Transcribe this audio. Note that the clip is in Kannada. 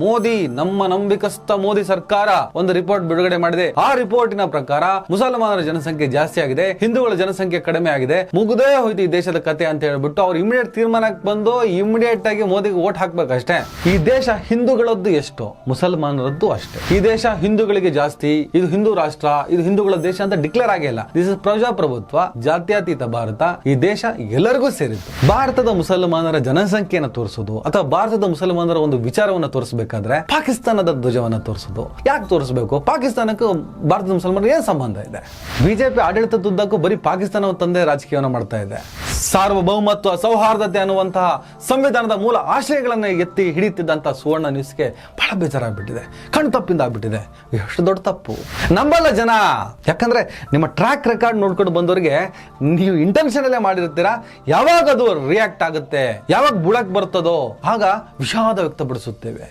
ಮೋದಿ ನಮ್ಮ ನಂಬಿಕಸ್ಥ ಮೋದಿ ಸರ್ಕಾರ ಒಂದು ರಿಪೋರ್ಟ್ ಬಿಡುಗಡೆ ಮಾಡಿದೆ. ಆ ರಿಪೋರ್ಟಿನ ಪ್ರಕಾರ ಮುಸಲ್ಮಾನರ ಜನಸಂಖ್ಯೆ ಜಾಸ್ತಿ ಆಗಿದೆ, ಹಿಂದೂಗಳ ಜನಸಂಖ್ಯೆ ಕಡಿಮೆ ಆಗಿದೆ, ಮುಗ್ದೇ ಹೋಯ್ತು ಈ ದೇಶದ ಕತೆ ಅಂತ ಹೇಳ್ಬಿಟ್ಟು ಅವ್ರು ಇಮಿಡಿಯೇಟ್ ತೀರ್ಮಾನಕ್ಕೆ ಬಂದು ಇಮಿಡಿಯೇಟ್ ಆಗಿ ಮೋದಿಗೆ ವೋಟ್ ಹಾಕ್ಬೇಕಷ್ಟೇ. ಈ ದೇಶ ಹಿಂದೂಗಳದ್ದು ಎಷ್ಟು, ಮುಸಲ್ಮಾನರದ್ದು ಅಷ್ಟೇ. ಈ ದೇಶ ಹಿಂದೂಗಳಿಗೆ ಜಾಸ್ತಿ, ಇದು ಹಿಂದೂ ರಾಷ್ಟ್ರ, ಇದು ಹಿಂದೂಗಳ ದೇಶ ಅಂತ ಡಿಕ್ಲೇರ್ ಆಗೇ ಇಲ್ಲ. ದಿಸ್ ಇಸ್ ಪ್ರಜಾಪ್ರಭುತ್ವ, ಜಾತ್ಯತೀತ ಭಾರತ. ಈ ದೇಶ ಎಲ್ಲರಿಗೂ ಸೇರಿತ್ತು. ಭಾರತದ ಮುಸಲ್ಮಾನರ ಜನಸಂಖ್ಯೆಯನ್ನು ತೋರಿಸೋದು ಅಥವಾ ಭಾರತದ ಮುಸಲ್ಮಾನರ ಒಂದು ವಿಚಾರವನ್ನು ತೋರಿಸಬೇಕಾದ್ರೆ ಪಾಕಿಸ್ತಾನದ ಧ್ವಜವನ್ನ ತೋರಿಸೋದು ಯಾಕೆ ತೋರಿಸಬೇಕು? ಪಾಕಿಸ್ತಾನಕ್ಕೂ ಭಾರತದ ಮುಸಲ್ಮಾನರಿಗೆ ಏನ್ ಸಂಬಂಧ ಇದೆ? ಬಿಜೆಪಿ ಆಡಳಿತದುದ್ದಕ್ಕೂ ಬರೀ ಪಾಕಿಸ್ತಾನ ತಂದೆ ರಾಜಕೀಯವನ್ನು ಮಾಡ್ತಾ ಇದೆ. ಸಾರ್ವಭೌಮತ್ವ, ಸೌಹಾರ್ದತೆ ಅನ್ನುವಂತಹ ಸಂವಿಧಾನದ ಮೂಲ ಆಶಯಗಳನ್ನು ಎತ್ತಿ ಹಿಡಿತಿದ್ದಂತಹ ಸುವರ್ಣ ನ್ಯೂಸ್ಗೆ ಬಹಳ ಬೇಜಾರಾಗ್ಬಿಟ್ಟಿದೆ, ಕಣ್ ತಪ್ಪಿಂದ ಆಗ್ಬಿಟ್ಟಿದೆ. ಎಷ್ಟು ದೊಡ್ಡ ತಪ್ಪು ನಂಬಲ್ಲ ಜನ. ಯಾಕಂದ್ರೆ ನಿಮ್ಮ ಟ್ರ್ಯಾಕ್ ರೆಕಾರ್ಡ್ ನೋಡ್ಕೊಂಡು ಬಂದವರಿಗೆ ನೀವು ಇಂಟೆನ್ಷನ್ ಅಲ್ಲೇ ಮಾಡಿರ್ತೀರಾ. ಯಾವಾಗ ಅದು ರಿಯಾಕ್ಟ್ ಆಗುತ್ತೆ, ಯಾವಾಗ ಬುಡಕ್ ಬರ್ತದೋ ಆಗ ವಿಷಾದ ವ್ಯಕ್ತಪಡಿಸುತ್ತೇವೆ.